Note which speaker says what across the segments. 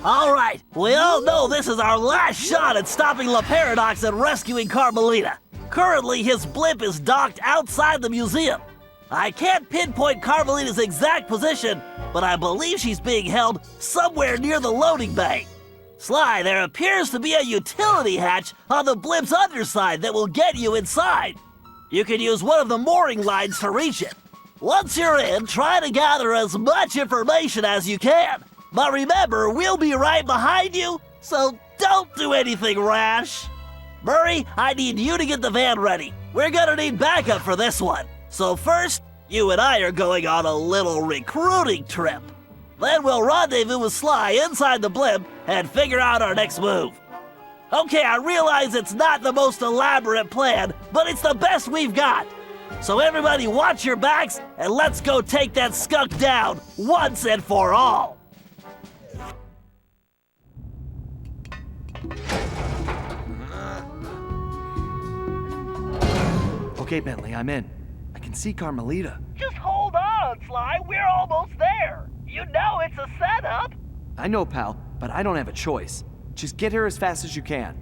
Speaker 1: All right, we all know this is our last shot at stopping La Paradox and rescuing Carmelita. Currently, his blimp is docked outside the museum. I can't pinpoint Carmelita's exact position, but I believe she's being held somewhere near the loading bay. Sly, there appears to be a utility hatch on the blimp's underside that will get you inside. You can use one of the mooring lines to reach it. Once you're in, try to gather as much information as you can. But remember, we'll be right behind you, so don't do anything rash. Murray, I need you to get the van ready. We're gonna need backup for this one. So first, you and I are going on a little recruiting trip. Then we'll rendezvous with Sly inside the blimp and figure out our next move. Okay, I realize it's not the most elaborate plan, but it's the best we've got. So everybody watch your backs and let's go take that skunk down once and for all.
Speaker 2: Okay, Bentley, I'm in. I can see Carmelita.
Speaker 1: Just hold on, Sly. We're almost there. You know it's a setup.
Speaker 2: I know, pal, but I don't have a choice. Just get here as fast as you can.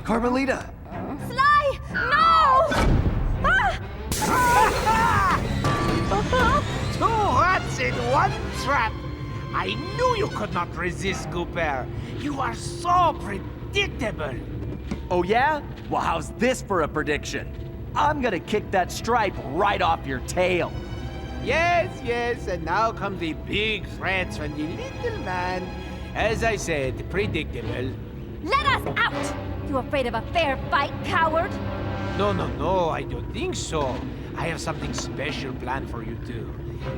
Speaker 2: Carmelita!
Speaker 3: Sly! No!
Speaker 4: Two rats in one trap! I knew you could not resist, Cooper. You are so predictable.
Speaker 2: Oh yeah? Well, how's this for a prediction? I'm gonna kick that stripe right off your tail.
Speaker 4: Yes, and now come the big threats from the little man. As I said, predictable.
Speaker 3: Let us out! You afraid of a fair fight, coward?
Speaker 4: No, I don't think so. I have something special planned for you two.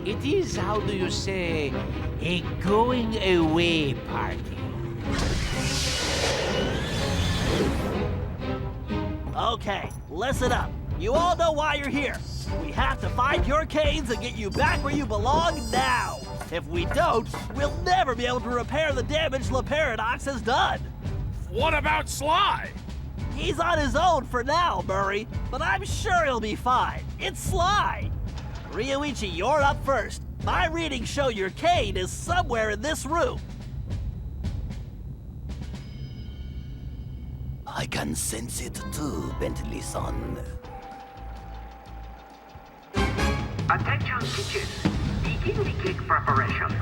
Speaker 4: It is, how do you say, a going away party.
Speaker 1: Okay, listen up. You all know why you're here. We have to find your canes and get you back where you belong now. If we don't, we'll never be able to repair the damage La Paradox has done.
Speaker 5: What about Sly?
Speaker 1: He's on his own for now, Murray, but I'm sure he'll be fine. It's Sly. Ryoichi, you're up first. My readings show your cane is somewhere in this room.
Speaker 6: I can sense it too, Bentley-san.
Speaker 7: Attention kitchen. Begin the cake preparations.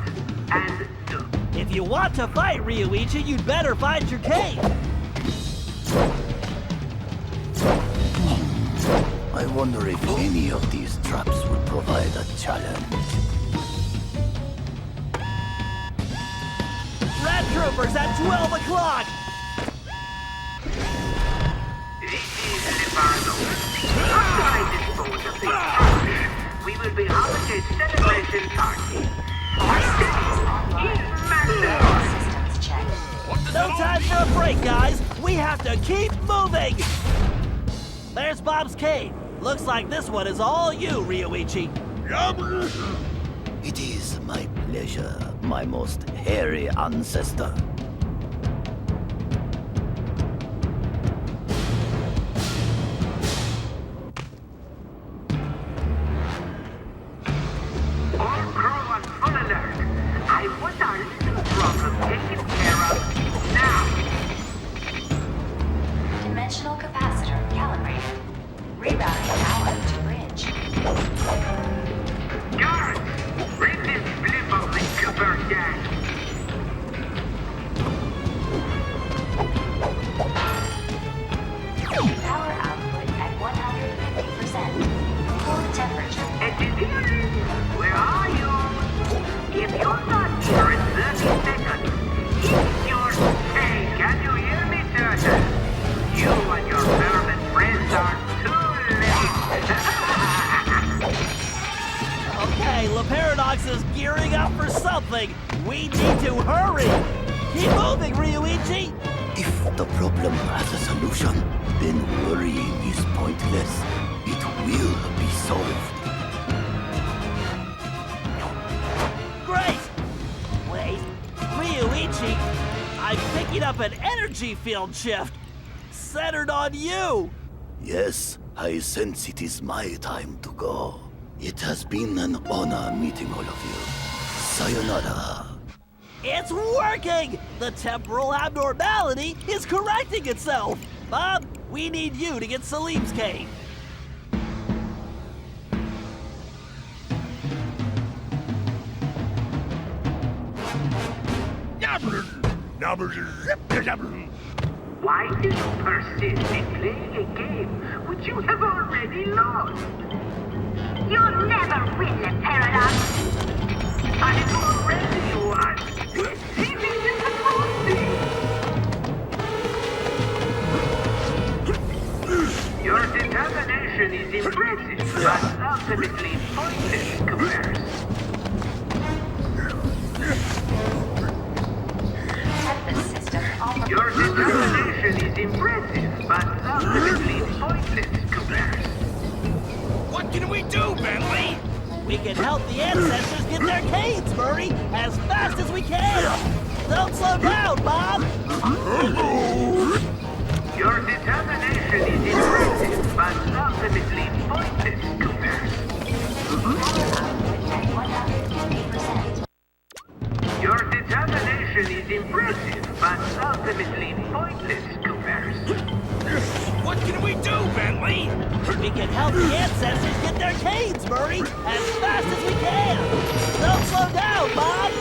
Speaker 7: And do.
Speaker 1: If you want to fight, Ryoichi, you'd better find your cane.
Speaker 6: I wonder if any of these traps will provide a challenge.
Speaker 1: Red Troopers at 12 o'clock!
Speaker 7: This is Leonardo. After I dispose of this trash, we will be having a celebration party.
Speaker 1: No time for a break, guys. We have to keep moving. There's Bob's cane. Looks like this one is all you, Ryoichi.
Speaker 6: It is my pleasure, my most hairy ancestor.
Speaker 7: All crew on full alert. I want our little problem taken care of now.
Speaker 8: Dimensional capacitor calibrated. Rerouting power to bridge.
Speaker 7: Guards, bring this blimp of the Cooper down.
Speaker 8: Power output at 150%. Core temperature.
Speaker 7: Engineering, where are you? If you're not here in 30 seconds, it's your hey, can you hear me, Turtle? You and your vermin friends are too late.
Speaker 1: Okay, La Paradox is gearing up for something. We need to hurry. Keep moving, Ryoichi.
Speaker 6: If the problem has a solution, then worrying is pointless. It will be solved.
Speaker 1: Great! Wait, Ryuichi, I'm picking up an energy field shift centered on you.
Speaker 6: Yes, I sense it is my time to go. It has been an honor meeting all of you. Sayonara.
Speaker 1: It's working! The temporal abnormality is correcting itself. Bob, we need you to get Salim's cave.
Speaker 7: Why do you persist in playing a game which you have already lost?
Speaker 3: You'll never win the paradox.
Speaker 7: I've already won. Defeating is the cruelty. Your determination is impressive, but ultimately pointless in comparison.
Speaker 8: Tempest system
Speaker 7: Your
Speaker 8: operating.
Speaker 7: determination is impressive, but ultimately pointless in comparison.
Speaker 5: What can we do, Bentley?
Speaker 1: We can help the ancestors get their caves, Murray, as fast as we can. Don't slow down, Bob.
Speaker 7: Your determination is impressive, but ultimately pointless in comparison.
Speaker 8: At 150%.
Speaker 7: Your determination is impressive, but ultimately pointless in comparison.
Speaker 5: What can we do, Bentley?
Speaker 1: We can help the ancestors get their caves, Murray, as fast as we can. Don't slow down, Bob.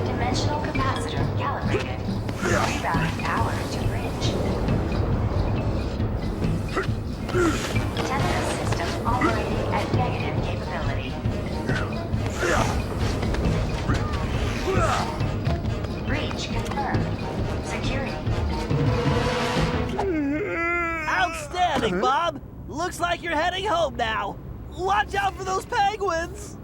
Speaker 8: Dimensional capacitor calibrated. Rerouting power to bridge. Tempest system operating at negative capability. Breach confirmed. Security.
Speaker 1: Outstanding, Bob. Looks like you're heading home now. Watch out for those penguins.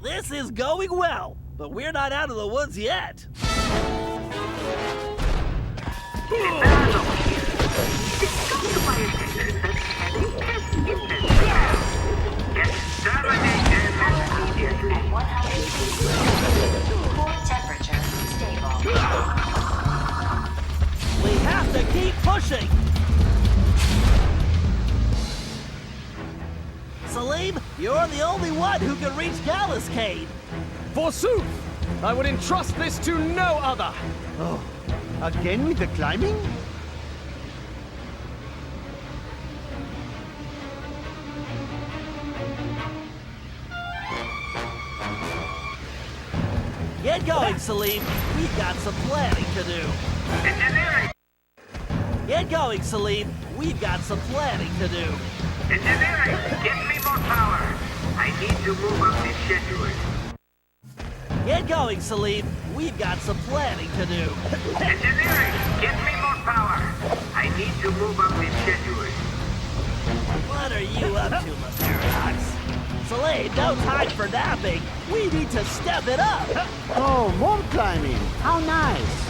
Speaker 1: This is going well, but we're not out of the woods yet.
Speaker 7: Exterminate them immediately.
Speaker 8: At 100%. Core temperature stable.
Speaker 1: We have to keep pushing. Salim, you're the only one who can reach Gallus Cave.
Speaker 9: Forsooth! I would entrust this to no other!
Speaker 2: Oh, again with the climbing?
Speaker 1: Get going, Salim. We've got some planning to do.
Speaker 7: Engineering!
Speaker 1: Get going, Salim. We've got some planning to do.
Speaker 7: Engineering! Give me more power! I need to move up this schedule.
Speaker 1: Get going, Salim. We've got some planning to do.
Speaker 7: Engineering! Give me more power! I need to move up this schedule.
Speaker 1: What are you up to, Paradox? Salim, no time for napping. We need to step it up.
Speaker 2: Oh, more climbing. How nice.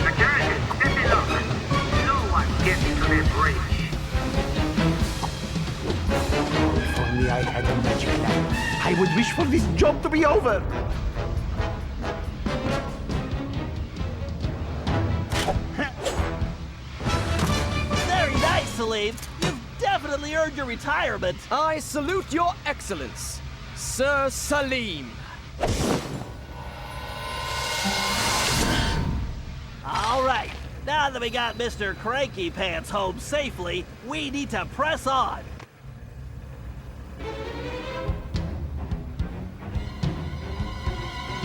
Speaker 7: Security, step it up. No one gets to the bridge.
Speaker 2: If only I had a magic lamp, I would wish for this job to be over.
Speaker 1: Very nice, Salim. You've definitely earned your retirement.
Speaker 9: I salute your excellence, Sir Salim.
Speaker 1: All right. Now that we got Mr. Cranky Pants home safely, we need to press on.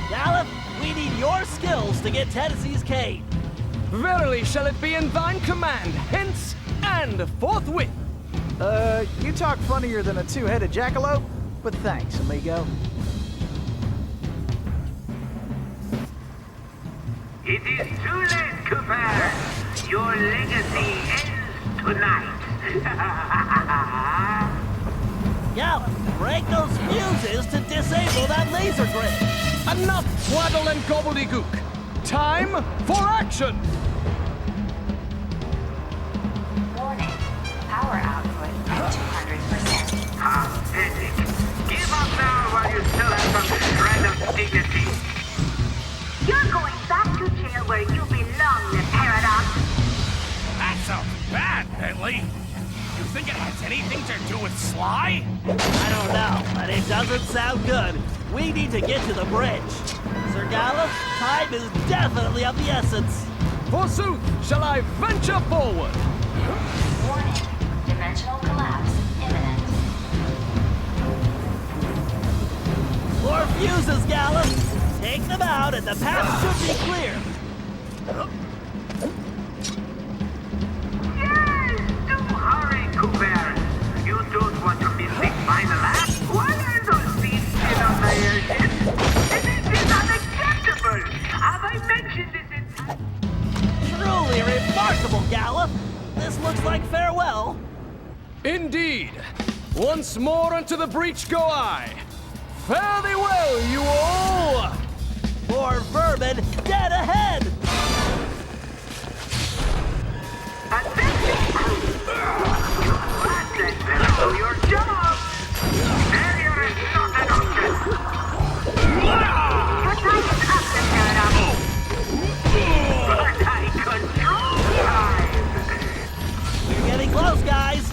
Speaker 1: Gallop, we need your skills to get Tennessee's cave.
Speaker 9: Verily shall it be in thine command, hence and forthwith.
Speaker 10: You talk funnier than a two-headed jackalope, but thanks, amigo.
Speaker 7: It is too late, Cooper. Your legacy ends tonight.
Speaker 1: Gallop, break those fuses to disable that laser grid.
Speaker 9: Enough twaddle and gobbledygook. Time for action!
Speaker 8: Warning. Power output at 200%.
Speaker 7: Pathetic. Give up now while you still have some shred of dignity.
Speaker 3: You're going back to jail where you belong, the Paradox.
Speaker 5: That sounds bad, Bentley. You think it has anything to do with Sly?
Speaker 1: I don't know, but it doesn't sound good. We need to get to the bridge. Sir Gallop, time is definitely of the essence.
Speaker 9: Forsooth, shall I venture forward?
Speaker 8: Warning. Dimensional collapse imminent.
Speaker 1: More fuses, Gallop. Take them out and the path should be clear.
Speaker 7: Yes! Do hurry, Cooper. You don't want to miss the final act. Why are those seats still on the airship? This is unacceptable. Have I mentioned this in...
Speaker 1: Truly remarkable, Gallop. This looks like farewell.
Speaker 9: Indeed. Once more unto the breach go I. Fare thee well, you all!
Speaker 1: More vermin dead ahead.
Speaker 7: Attention, crew! You must then do your job! Failure is not an option!
Speaker 3: Your time is up, the Paradox.
Speaker 7: But I control time!
Speaker 1: We're getting close, guys.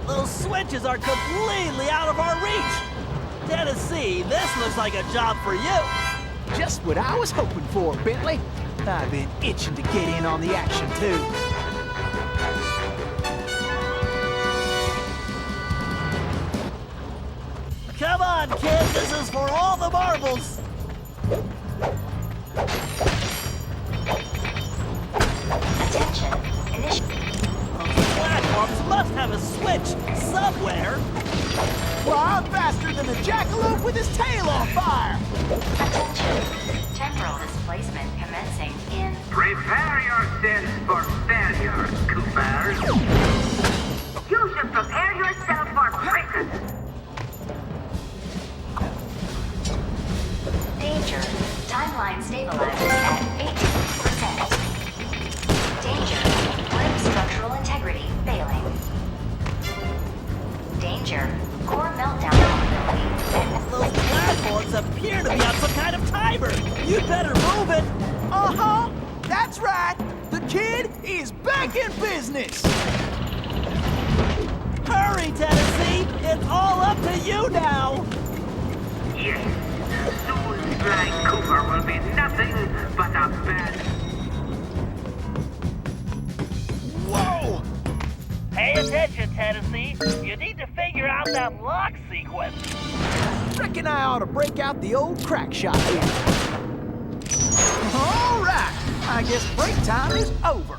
Speaker 1: Those switches are completely out of our reach. Tennessee, this looks like a job for you.
Speaker 10: Just what I was hoping for, Bentley. I've been itching to get in on the action, too.
Speaker 1: Come on, kid, this is for all the marbles.
Speaker 8: Attention.
Speaker 1: Those platforms must have a switch somewhere.
Speaker 10: Well, I'm faster than a jackalope with his tail on fire!
Speaker 8: Attention. Temporal displacement commencing in...
Speaker 7: Prepare yourselves for failure, Cooper!
Speaker 3: You should prepare yourself for prison.
Speaker 8: Danger. Timeline stabilizes at 18%. Danger. Limb structural integrity failing. Danger. Core meltdown probability.
Speaker 1: Those platforms appear to be on some kind of timer. You'd better move it.
Speaker 10: Uh-huh! That's right! The kid is back in business!
Speaker 1: Hurry, Tennessee. It's all up to you now.
Speaker 7: Yes, soon Sly Cooper will be nothing but a bad...
Speaker 10: Whoa!
Speaker 1: Pay attention, Tennessee. You need to figure out that lock sequence.
Speaker 10: Reckon I ought to break out the old crack shot here. All right! I guess break time is over.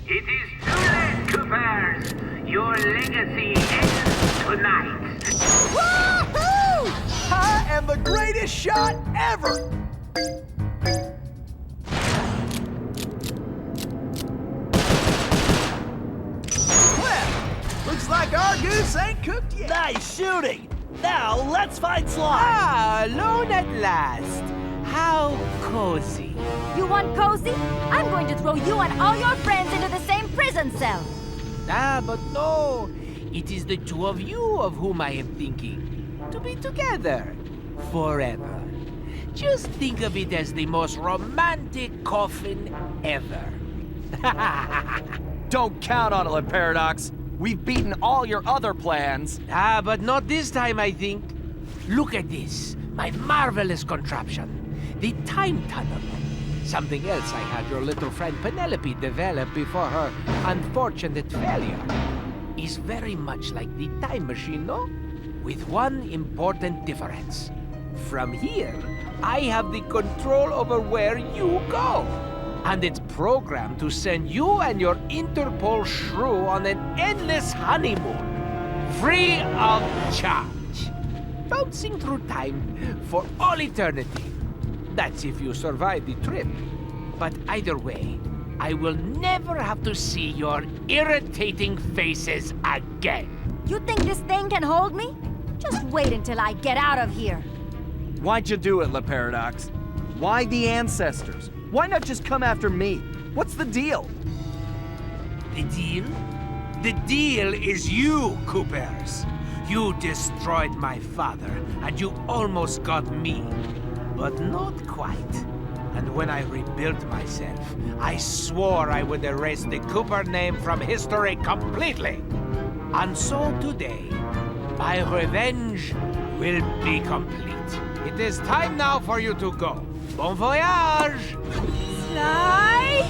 Speaker 7: It is too late, Coopers! Your legacy ends tonight!
Speaker 10: Woohoo! I am the greatest shot ever! Well, looks like our goose ain't cooked yet.
Speaker 1: Nice shooting. Now, let's find Sly.
Speaker 4: Ah, alone at last. How cozy.
Speaker 3: You want cozy? I'm going to throw you and all your friends into the same prison cell.
Speaker 4: Ah, but no. It is the two of you of whom I am thinking. To be together. Forever. Just think of it as the most romantic coffin ever.
Speaker 2: Don't count on it, Paradox. We've beaten all your other plans.
Speaker 4: Ah, but not this time, I think. Look at this. My marvelous contraption. The time tunnel. Something else I had your little friend Penelope develop before her unfortunate failure. Is very much like the time machine, no? With one important difference. From here, I have the control over where you go. And it's programmed to send you and your Interpol shrew on an endless honeymoon. Free of charge. bouncing through time for all eternity. That's if you survive the trip. But either way, I will never have to see your irritating faces again.
Speaker 3: You think this thing can hold me? Just wait until I get out of here.
Speaker 2: Why'd you do it, La Paradox? Why the ancestors? Why not just come after me? What's the deal?
Speaker 4: The deal? The deal is you, Coopers. You destroyed my father, and you almost got me. But not quite. And when I rebuilt myself, I swore I would erase the Cooper name from history completely. And so today, my revenge will be complete. It is time now for you to go. Bon voyage!
Speaker 3: Sly!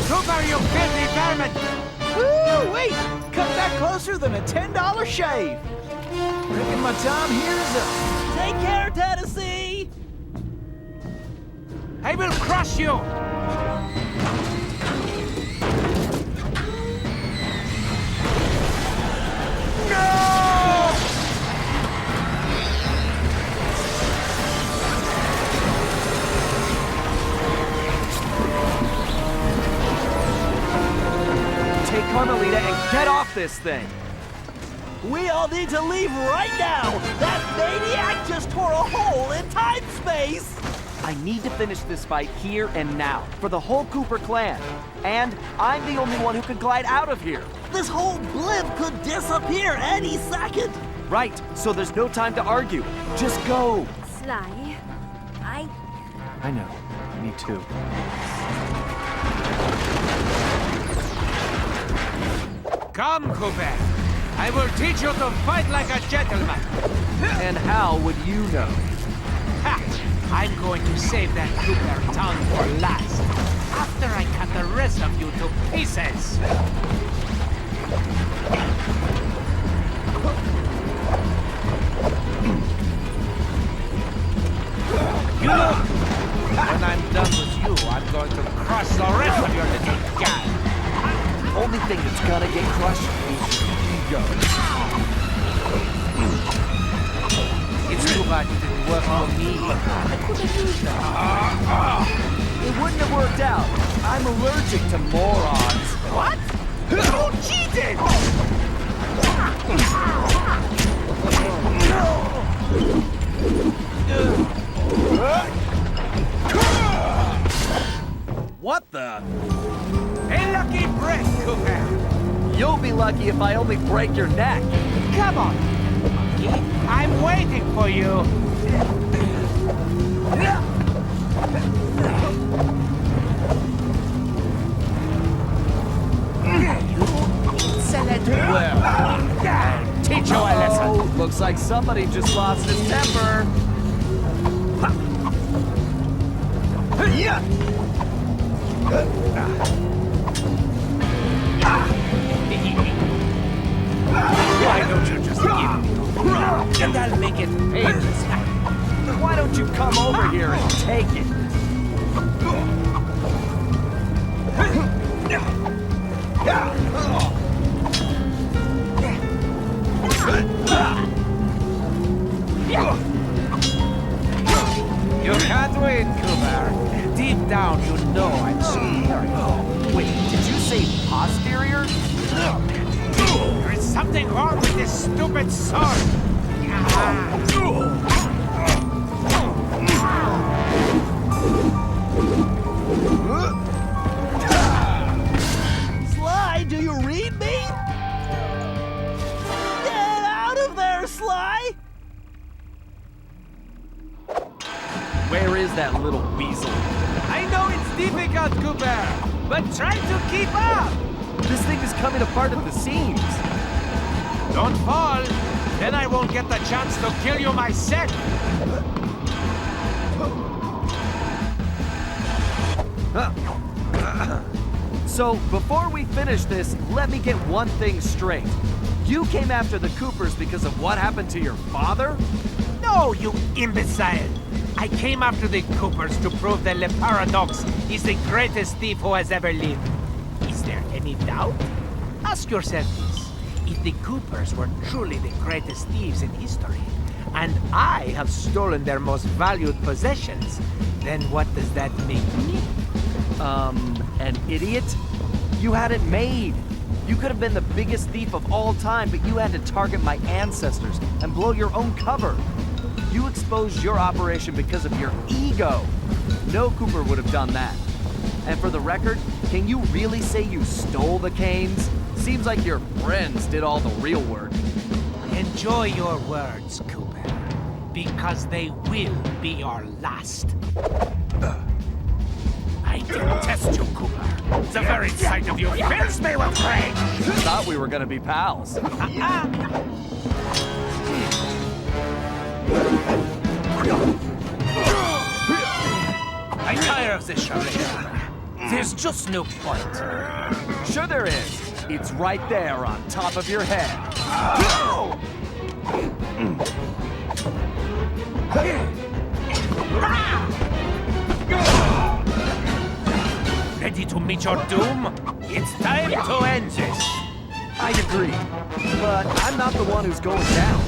Speaker 4: Cooper, you filthy vermin!
Speaker 10: Woo, wait! Cut that closer than a $10 shave. Reckon my time here is up.
Speaker 1: Take care, Tennessee!
Speaker 4: I will crush you!
Speaker 2: Take Carmelita and get off this thing!
Speaker 1: We all need to leave right now! That maniac just tore a hole in time-space!
Speaker 2: I need to finish this fight here and now, for the whole Cooper clan. And I'm the only one who can glide out of here.
Speaker 1: This whole blimp could disappear any second!
Speaker 2: Right, so there's no time to argue. Just go!
Speaker 3: Sly,
Speaker 2: I know, me too.
Speaker 4: Come, Cooper. I will teach you to fight like a gentleman.
Speaker 2: And how would you know?
Speaker 4: Ha! I'm going to save that Cooper tongue for last. After I cut the rest of you to pieces. You know, when I'm done with you, I'm going to crush the rest of your little guy.
Speaker 2: Only thing that's gonna get crushed is your ego.
Speaker 4: It's too bad it didn't work for me. I could have used that.
Speaker 2: It wouldn't have worked out. I'm allergic to morons.
Speaker 4: What? You cheated!
Speaker 10: What the?
Speaker 4: A lucky break, Cooper.
Speaker 2: You'll be lucky if I only break your neck.
Speaker 4: Come on, monkey. I'm waiting for you. Well, teach you a lesson.
Speaker 2: Oh, looks like somebody just lost his temper.
Speaker 4: Why don't you just give me? And I'll make it painless.
Speaker 2: Why don't you come over here and take it?
Speaker 4: You can't win, Cooper. Deep down, you know I'm superior.
Speaker 2: Wait, did you say posterior?
Speaker 4: There is something wrong with this stupid sword.
Speaker 1: Sly, do you read me? Get out of there, Sly!
Speaker 2: Where is that little weasel?
Speaker 4: I know it's difficult, Cooper, but try to keep up.
Speaker 2: This thing is coming apart at the seams.
Speaker 4: Don't fall, then I won't get the chance to kill you myself.
Speaker 2: So, before we finish this, let me get one thing straight. You came after the Coopers because of what happened to your father?
Speaker 4: No, you imbecile! I came after the Coopers to prove that Le Paradox is the greatest thief who has ever lived. Is there any doubt? Ask yourself this. if the Coopers were truly the greatest thieves in history, and I have stolen their most valued possessions, then what does that make me?
Speaker 2: An idiot? You had it made. You could have been the biggest thief of all time, but you had to target my ancestors and blow your own cover. You exposed your operation because of your ego. No Cooper would have done that. And for the record, can you really say you stole the canes? Seems like your friends did all the real work.
Speaker 4: Enjoy your words, Cooper, because they will be your last.
Speaker 5: I detest you, Cooper. The very sight of you fills me with rage.
Speaker 2: Thought we were gonna be pals.
Speaker 4: I'm tired of this charade. There's just no point.
Speaker 2: Sure there is. It's right there on top of your head.
Speaker 4: Ready to meet your doom? It's time to end this.
Speaker 2: I agree. But I'm not the one who's going down.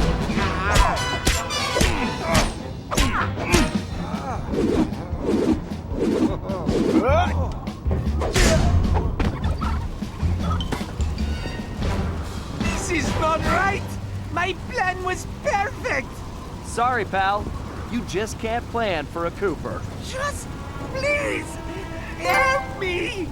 Speaker 4: This is not right! My plan was perfect!
Speaker 2: Sorry, pal. You just can't plan for a Cooper.
Speaker 4: Just please help me!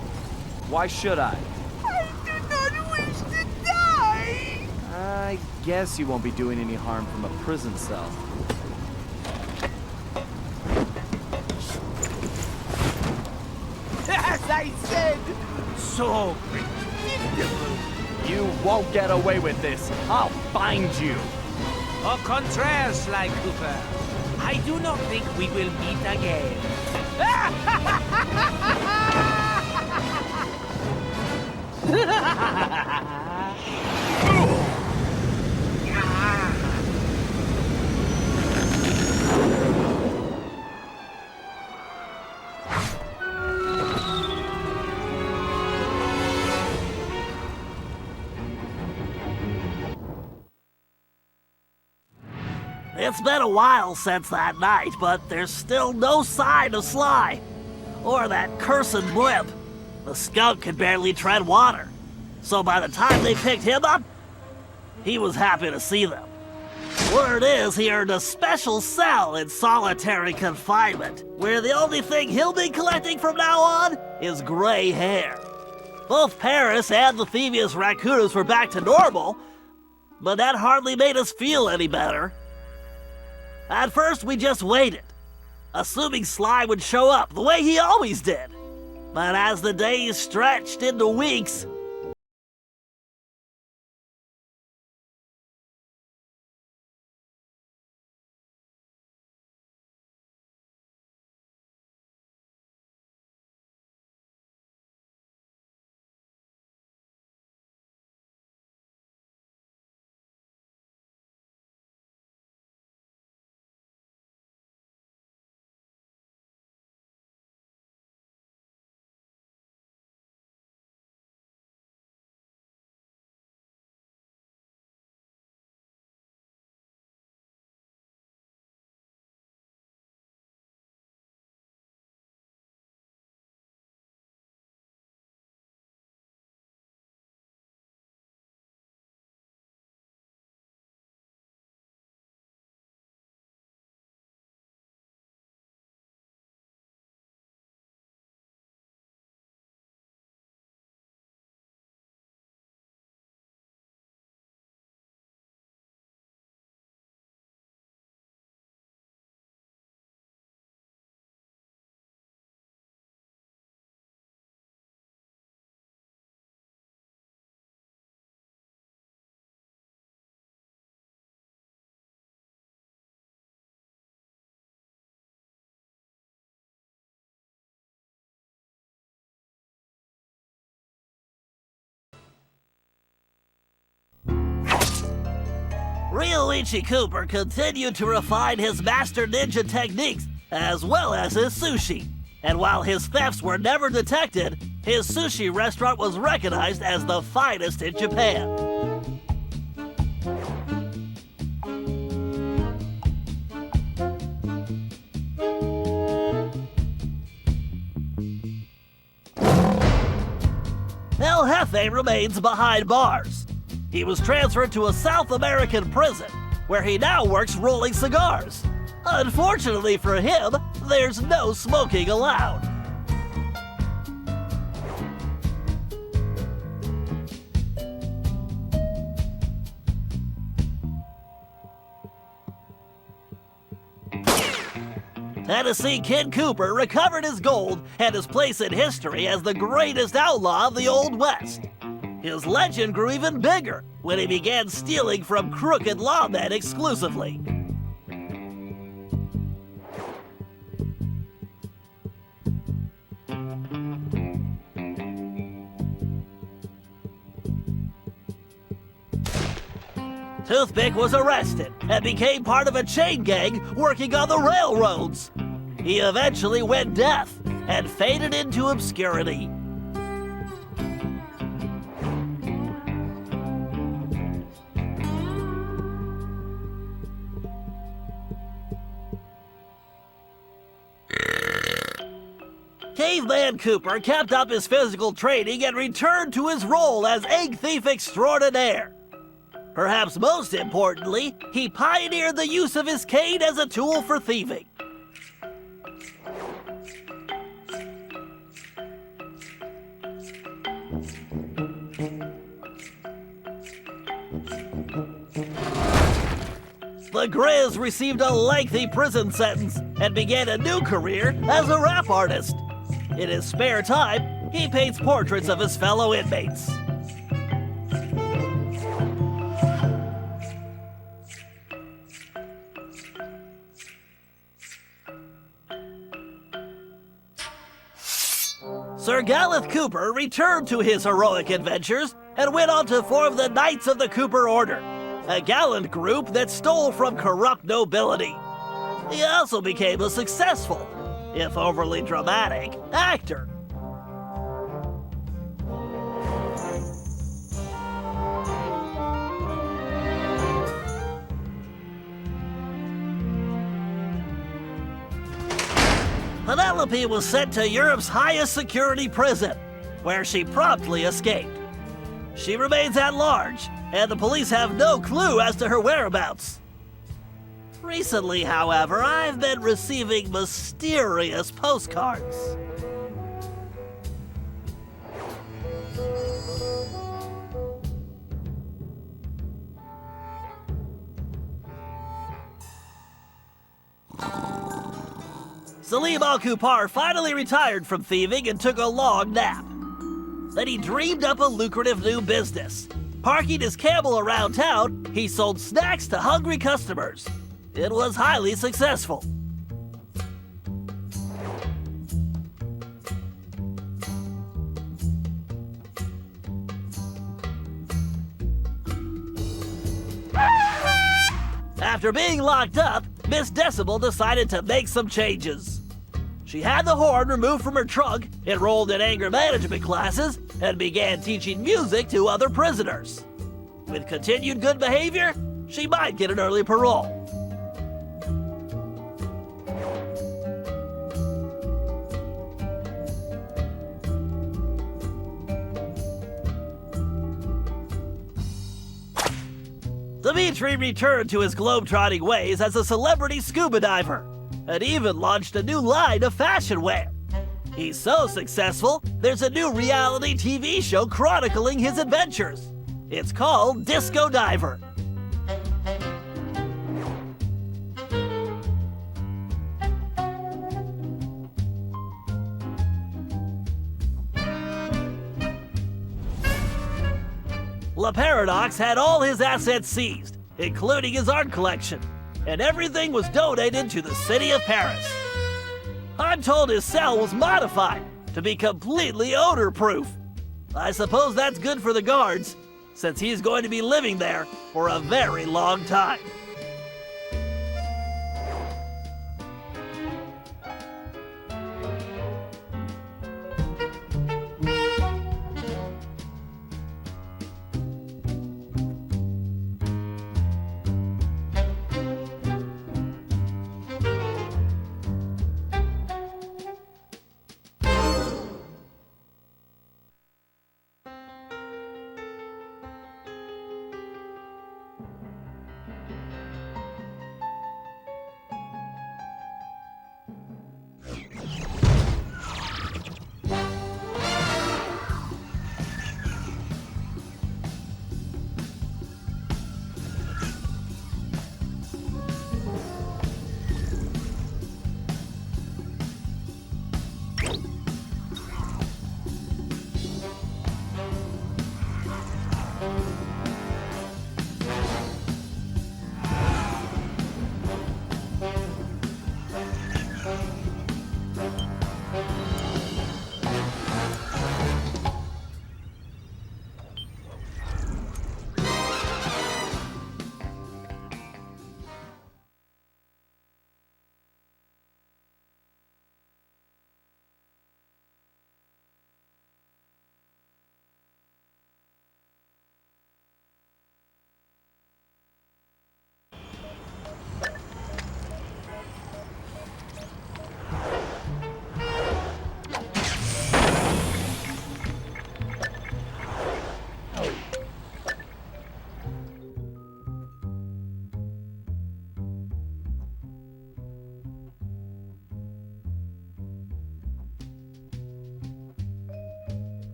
Speaker 2: Why should I?
Speaker 4: I do not wish to die!
Speaker 2: I guess you won't be doing any harm from a prison cell.
Speaker 4: As I said, so predictable.
Speaker 2: You won't get away with this. I'll find you.
Speaker 4: Au contraire, Sly Cooper. I do not think we will meet again.
Speaker 1: It's been a while since that night, but there's still no sign of Sly. Or that cursed blimp. The skunk could barely tread water. So by the time they picked him up, he was happy to see them. Word is he earned a special cell in solitary confinement, where the only thing he'll be collecting from now on is gray hair. Both Paris and the Thievius Raccoonus were back to normal, but that hardly made us feel any better. At first, we just waited, assuming Sly would show up the way he always did. But as the days stretched into weeks, Ryoichi Cooper continued to refine his master ninja techniques as well as his sushi. And while his thefts were never detected, his sushi restaurant was recognized as the finest in Japan. El Jefe remains behind bars. He was transferred to a South American prison, where he now works rolling cigars. Unfortunately for him, there's no smoking allowed. Tennessee Kid Cooper recovered his gold and his place in history as the greatest outlaw of the Old West. His legend grew even bigger when he began stealing from crooked lawmen exclusively. Toothpick was arrested and became part of a chain gang working on the railroads. He eventually went deaf and faded into obscurity. Caveman Cooper kept up his physical training and returned to his role as egg thief extraordinaire. Perhaps most importantly, he pioneered the use of his cane as a tool for thieving. The Grizz received a lengthy prison sentence and began a new career as a rap artist. In his spare time, he paints portraits of his fellow inmates. Sir Gallup Cooper returned to his heroic adventures and went on to form the Knights of the Cooper Order, a gallant group that stole from corrupt nobility. He also became a successful, if overly dramatic, actor. Penelope was sent to Europe's highest security prison, where she promptly escaped. She remains at large, and the police have no clue as to her whereabouts. Recently, however, I've been receiving mysterious postcards. Salim Al-Kupar finally retired from thieving and took a long nap. Then he dreamed up a lucrative new business. Parking his camel around town, he sold snacks to hungry customers. It was highly successful. After being locked up, Miss Decibel decided to make some changes. She had the horn removed from her trunk, enrolled in anger management classes, and began teaching music to other prisoners. With continued good behavior, she might get an early parole. Dimitri returned to his globetrotting ways as a celebrity scuba diver, and even launched a new line of fashion wear. He's so successful, there's a new reality TV show chronicling his adventures. It's called Disco Diver. La Paradox had all his assets seized, including his art collection, and everything was donated to the city of Paris. I'm told his cell was modified to be completely odor-proof. I suppose that's good for the guards, since he's going to be living there for a very long time.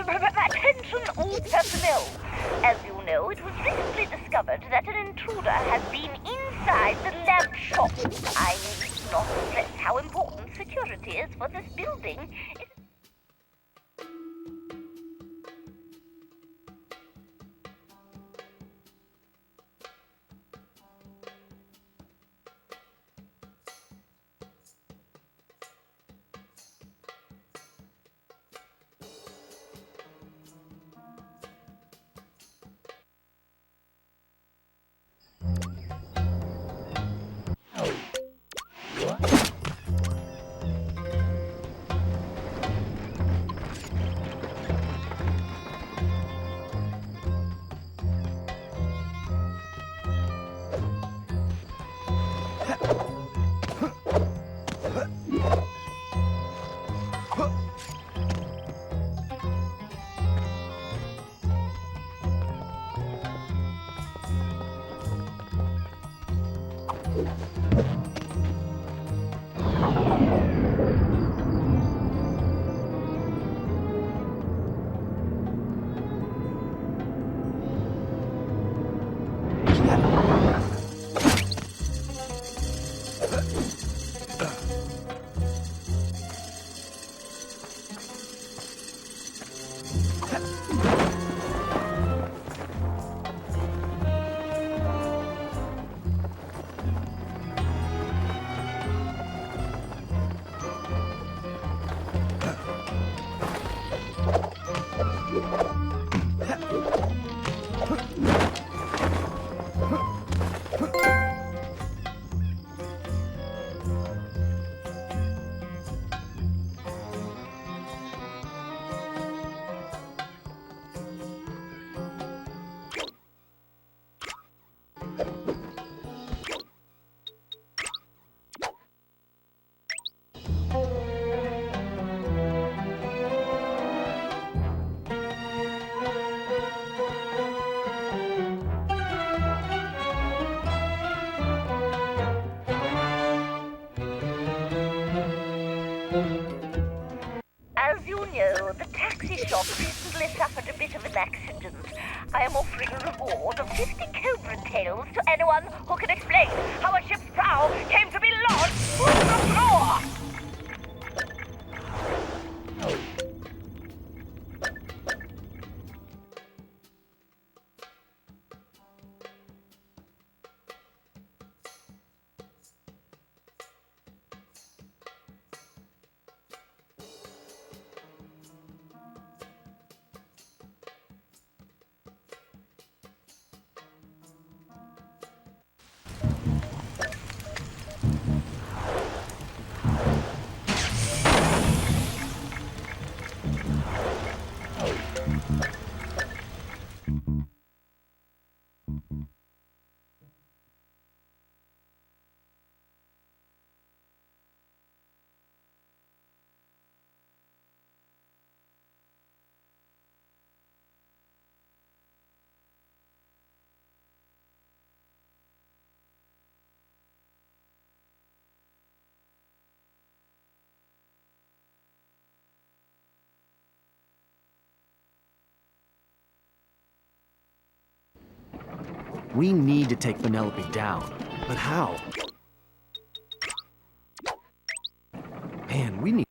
Speaker 11: Attention all personnel. As you know, it was recently discovered that an intruder has been inside the lamp shop. I need not stress how important security is for this building. As you know, the taxi shop recently suffered a bit of an accident. I am offering a reward of 50 cobra tails to anyone who can explain how a ship's prow came to be launched through the floor!
Speaker 2: We need to take Penelope down. But how? Man, we need...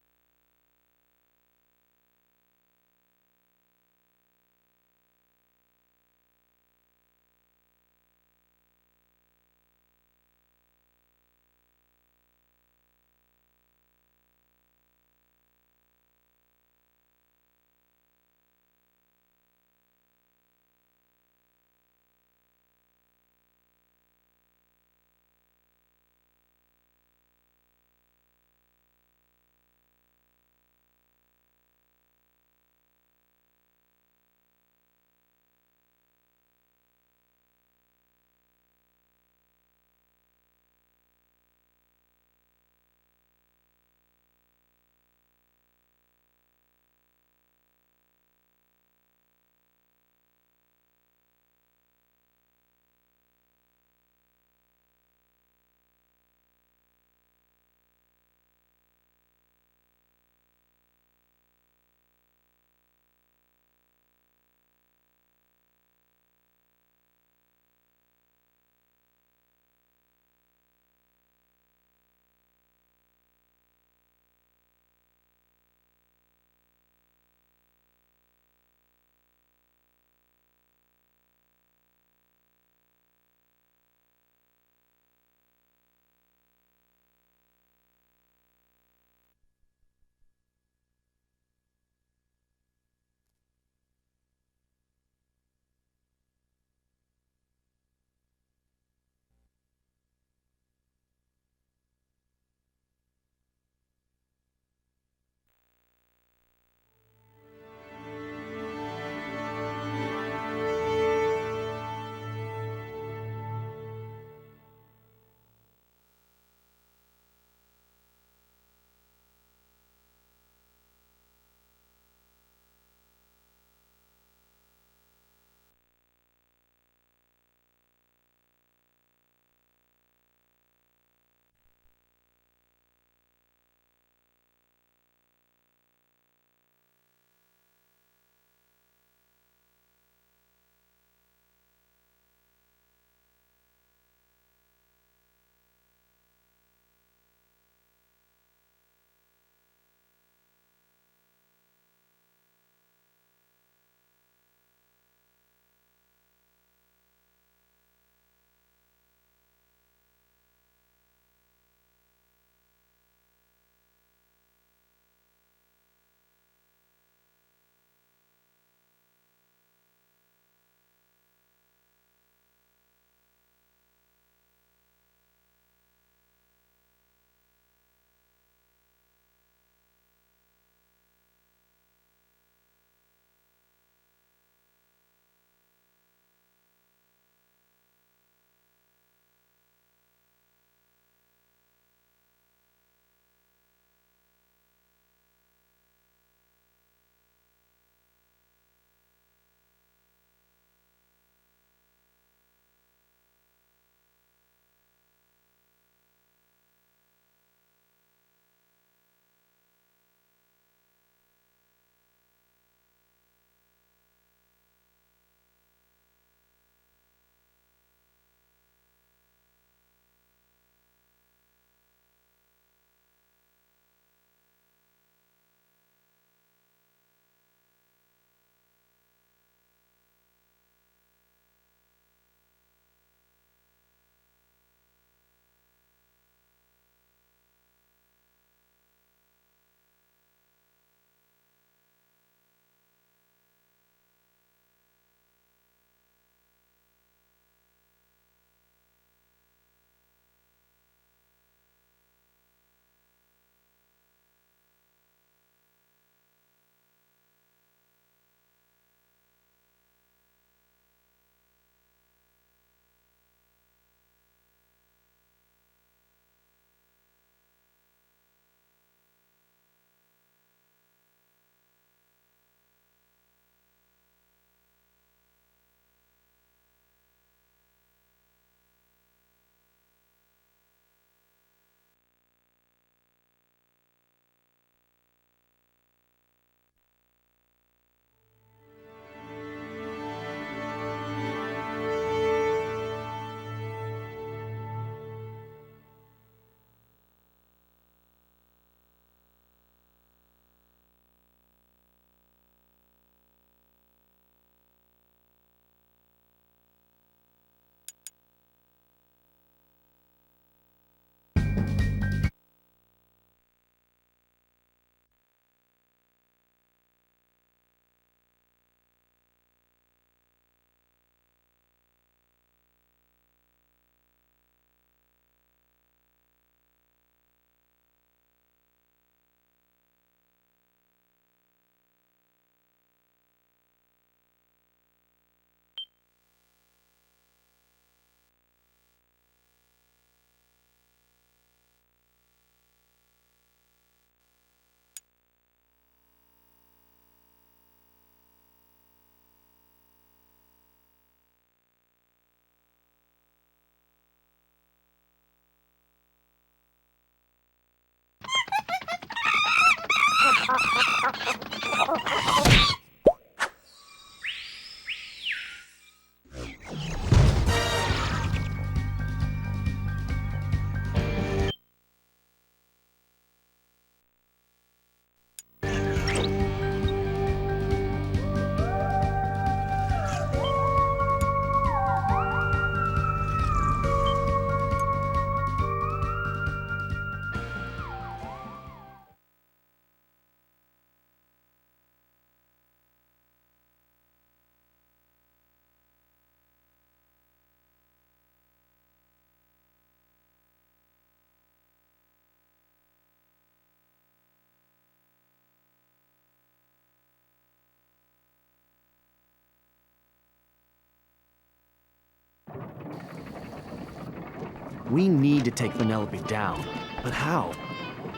Speaker 2: We need to take Penelope down. But how?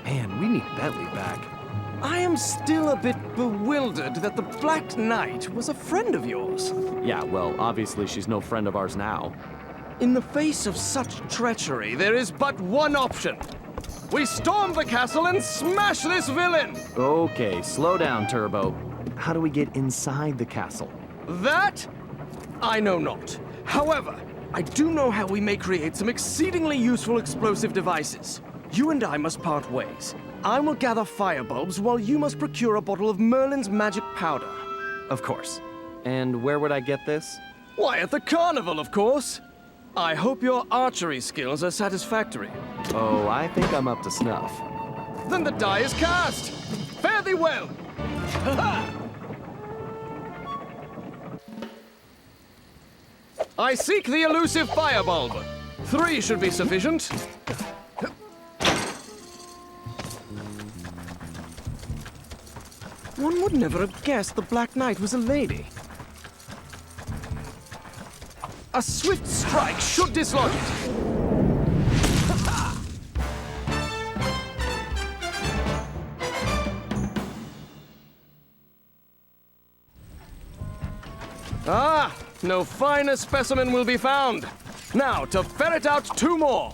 Speaker 2: Man, we need Bentley back.
Speaker 9: I am still a bit bewildered that the Black Knight was a friend of yours.
Speaker 2: Yeah, well, obviously she's no friend of ours now.
Speaker 9: In the face of such treachery, there is but one option. We storm the castle and smash this villain!
Speaker 2: Okay, slow down, Turbo. How do we get inside the castle?
Speaker 9: That I know not. However, I do know how we may create some exceedingly useful explosive devices. You and I must part ways. I will gather firebulbs while you must procure a bottle of Merlin's magic powder.
Speaker 2: Of course. And where would I get this?
Speaker 9: Why, at the carnival, of course. I hope your archery skills are satisfactory.
Speaker 2: Oh, I think I'm up to snuff.
Speaker 9: Then the die is cast! Fare thee well! Ha-ha! I seek the elusive firebulb. 3 should be sufficient. One would never have guessed the Black Knight was a lady. A swift strike should dislodge it. Ah, no finer specimen will be found. Now, to ferret out 2 more.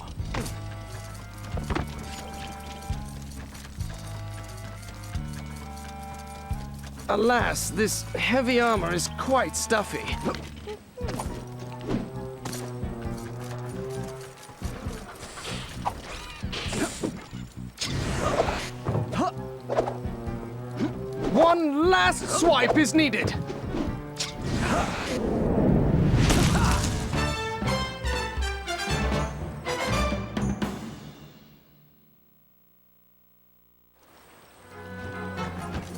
Speaker 9: Alas, this heavy armor is quite stuffy. One last swipe is needed.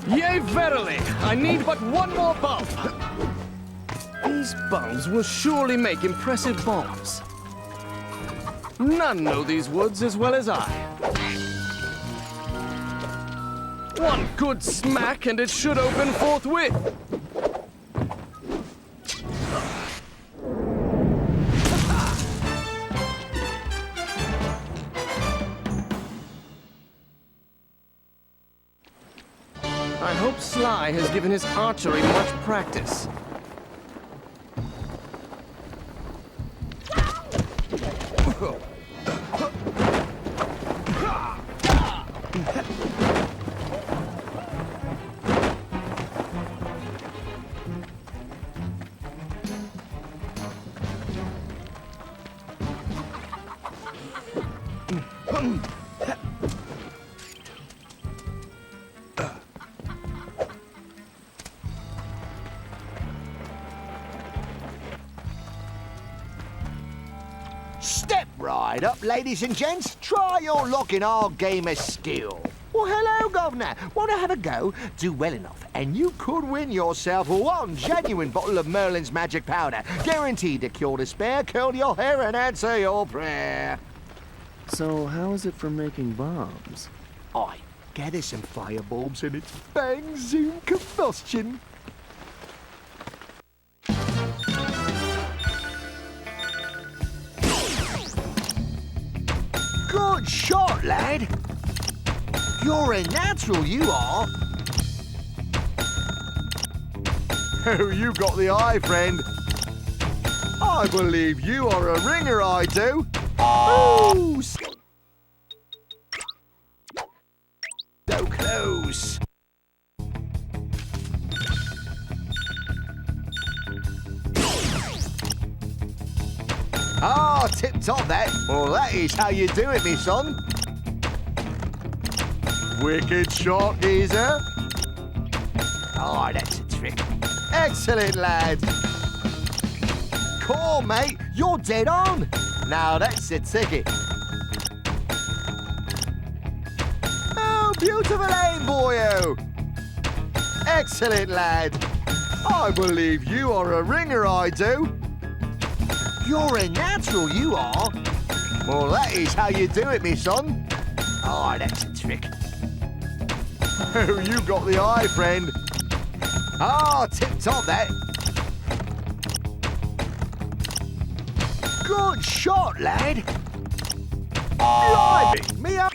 Speaker 9: Yea, verily, I need but one more bulb. These bulbs will surely make impressive bombs. None know these woods as well as I. One good smack and it should open forthwith. I hope Sly has given his archery much practice.
Speaker 12: Step right up, ladies and gents. Try your luck in our game of skill. Well, hello, Governor. Want to have a go? Do well enough, and you could win yourself one genuine bottle of Merlin's magic powder, guaranteed to cure despair, curl your hair, and answer your prayer.
Speaker 2: So how is it for making bombs?
Speaker 12: I gather some firebulbs, and it's bang zoom combustion. Good shot, lad. You're a natural, you are. Oh, you got the eye, friend. I believe you are a ringer, I do. Ooh! So close. Ah, tip-top that. Well, that is how you do it, me son. Wicked shot, geezer. Oh, that's a trick. Excellent, lad. Cool, mate. You're dead on. Now that's the ticket. Oh, beautiful aim, boyo. Excellent, lad. I believe you are a ringer, I do. You're a natural, you are. Well, that is how you do it, me son. Oh, that's a trick. Oh, you got the eye, friend. Ah, tip-top that. Good shot, lad. Blimey, me up.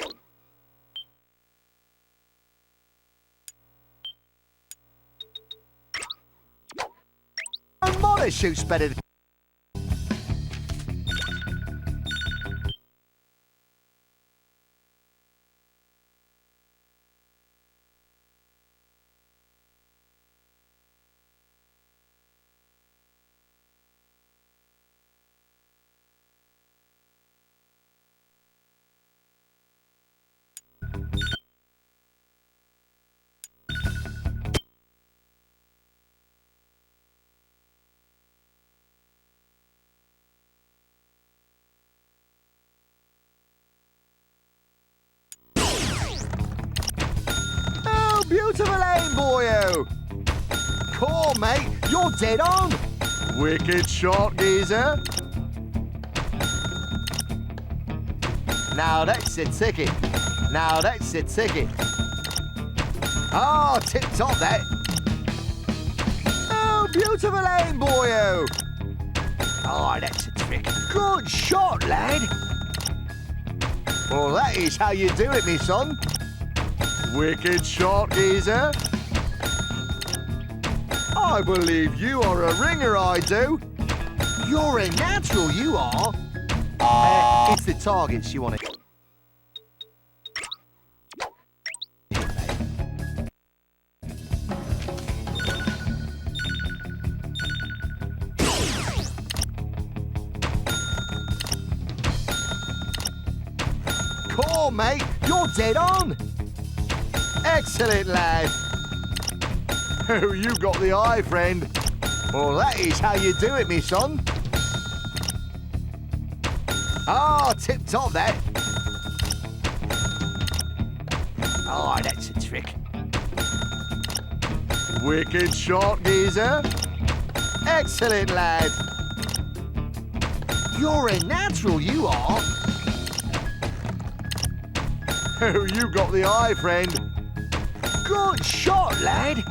Speaker 12: Monitor shoots better than... Oh, beautiful aim, boyo! Cool, mate, you're dead on! Wicked shot, geezer! Now that's the ticket. Now that's the ticket. Oh, tip-top that! Oh, beautiful aim, boyo! Oh, that's a trick. Good shot, lad! Well, that is how you do it, me son. Wicked shot, geezer. I believe you are a ringer, I do. You're a natural, you are. It's the targets you want to... Cool, mate. You're dead on. Excellent, lad. Oh, you got the eye, friend. Well, that is how you do it, me son. Ah, tip-top that. Oh, that's a trick. Wicked shot, geezer. Excellent, lad. You're a natural, you are. Oh, you got the eye, friend. Good shot, lad.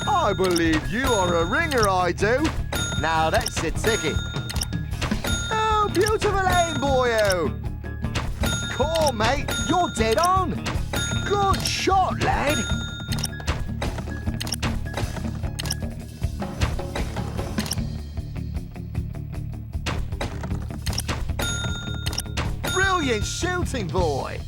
Speaker 12: I believe you are a ringer, I do. Now that's the ticket. Oh, beautiful aim, boyo. Cool, mate. You're dead on. Good shot, lad. Brilliant shooting, boy.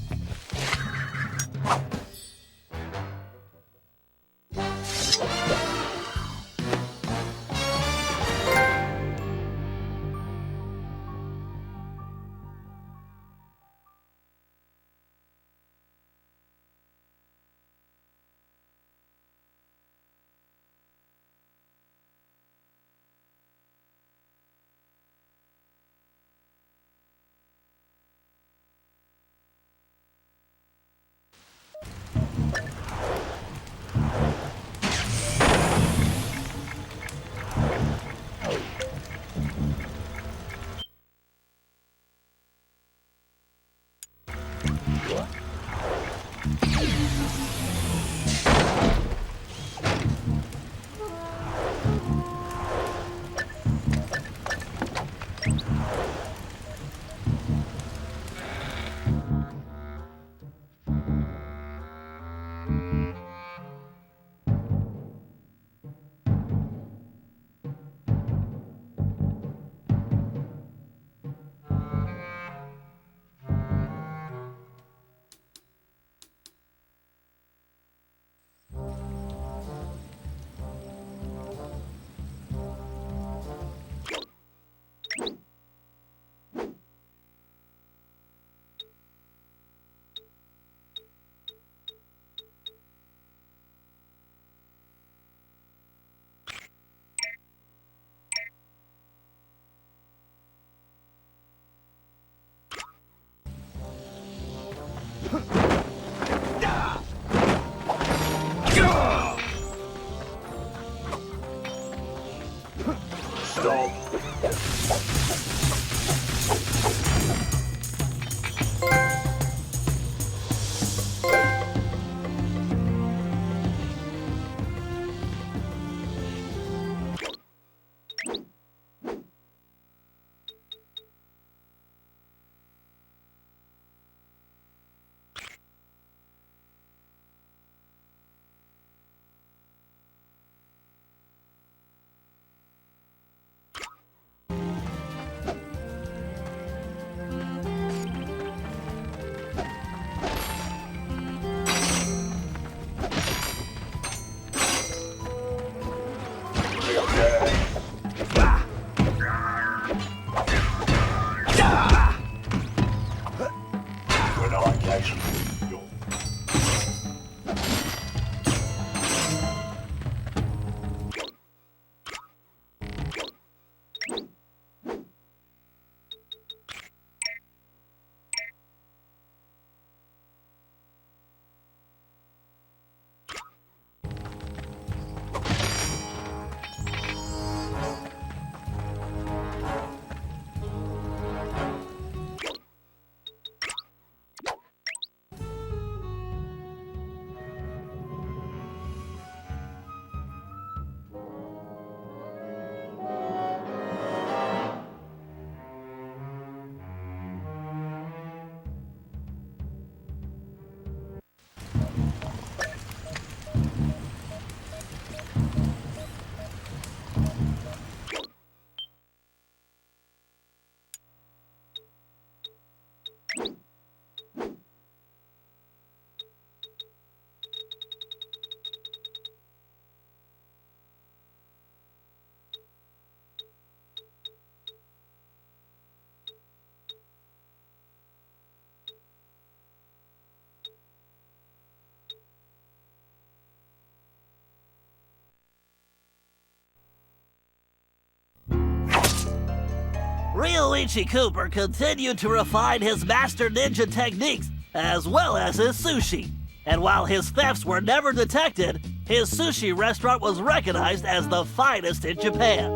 Speaker 1: Ryoichi Cooper continued to refine his master ninja techniques as well as his sushi. And while his thefts were never detected, his sushi restaurant was recognized as the finest in Japan.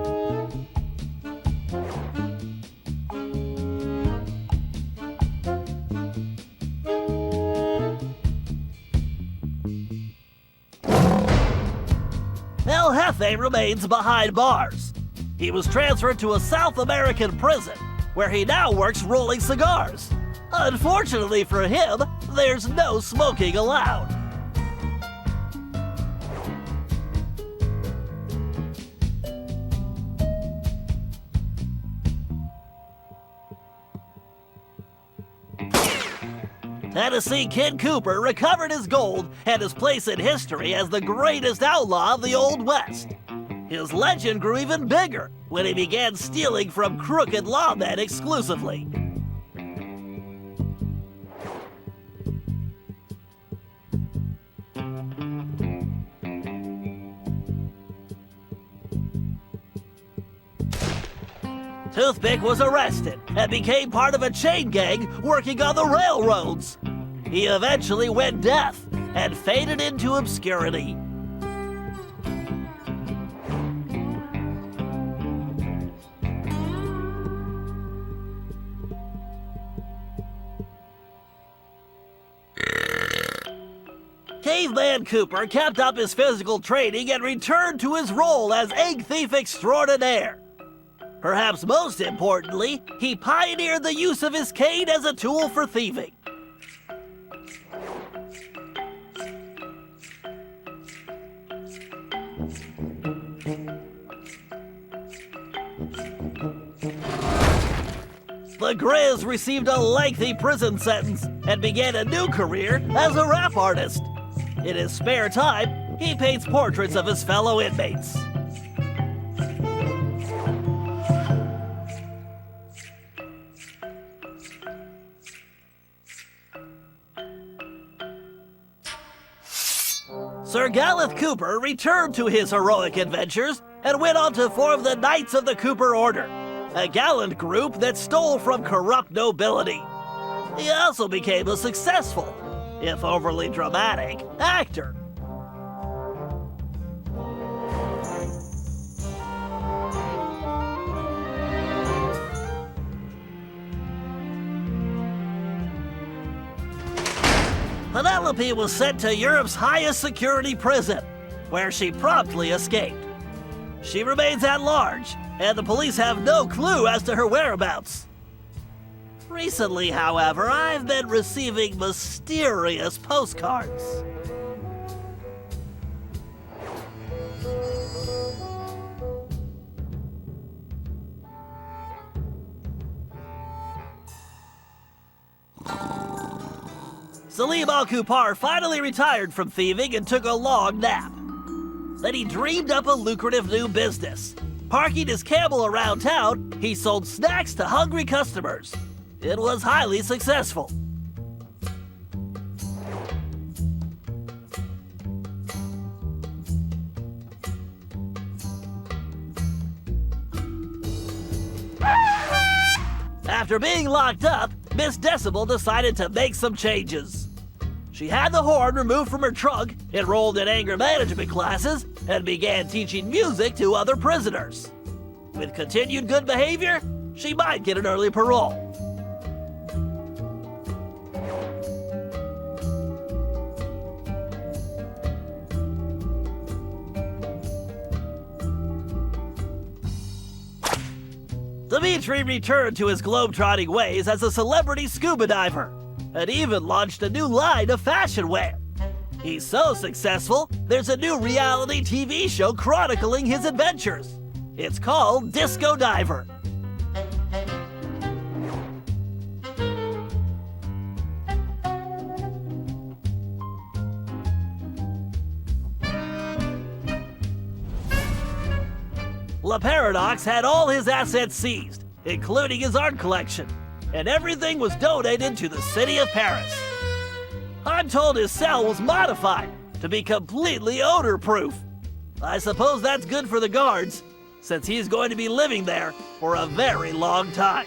Speaker 1: El Jefe remains behind bars. He was transferred to a South American prison, where he now works rolling cigars. Unfortunately for him, there's no smoking allowed. Tennessee Kid Cooper recovered his gold and his place in history as the greatest outlaw of the Old West. His legend grew even bigger when he began stealing from crooked lawmen exclusively. Toothpick was arrested and became part of a chain gang working on the railroads. He eventually went deaf and faded into obscurity. Caveman Cooper kept up his physical training and returned to his role as egg thief extraordinaire. Perhaps most importantly, he pioneered the use of his cane as a tool for thieving. The Grizz received a lengthy prison sentence and began a new career as a rap artist. In his spare time, he paints portraits of his fellow inmates. Sir Gallup Cooper returned to his heroic adventures and went on to form the Knights of the Cooper Order, a gallant group that stole from corrupt nobility. He also became a successful, if overly dramatic, actor. Penelope was sent to Europe's highest security prison, where she promptly escaped. She remains at large, and the police have no clue as to her whereabouts. Recently, however, I've been receiving mysterious postcards. Salim Al-Kupar finally retired from thieving and took a long nap. Then he dreamed up a lucrative new business. Parking his camel around town, he sold snacks to hungry customers. It was highly successful. After being locked up, Miss Decibel decided to make some changes. She had the horn removed from her trunk, enrolled in anger management classes, and began teaching music to other prisoners. With continued good behavior, she might get an early parole. Dimitri returned to his globe-trotting ways as a celebrity scuba diver, and even launched a new line of fashion wear. He's so successful, there's a new reality TV show chronicling his adventures. It's called Disco Diver. La Paradox had all his assets seized, including his art collection, and everything was donated to the city of Paris. I'm told his cell was modified to be completely odor-proof. I suppose that's good for the guards. since he's going to be living there for a very long time.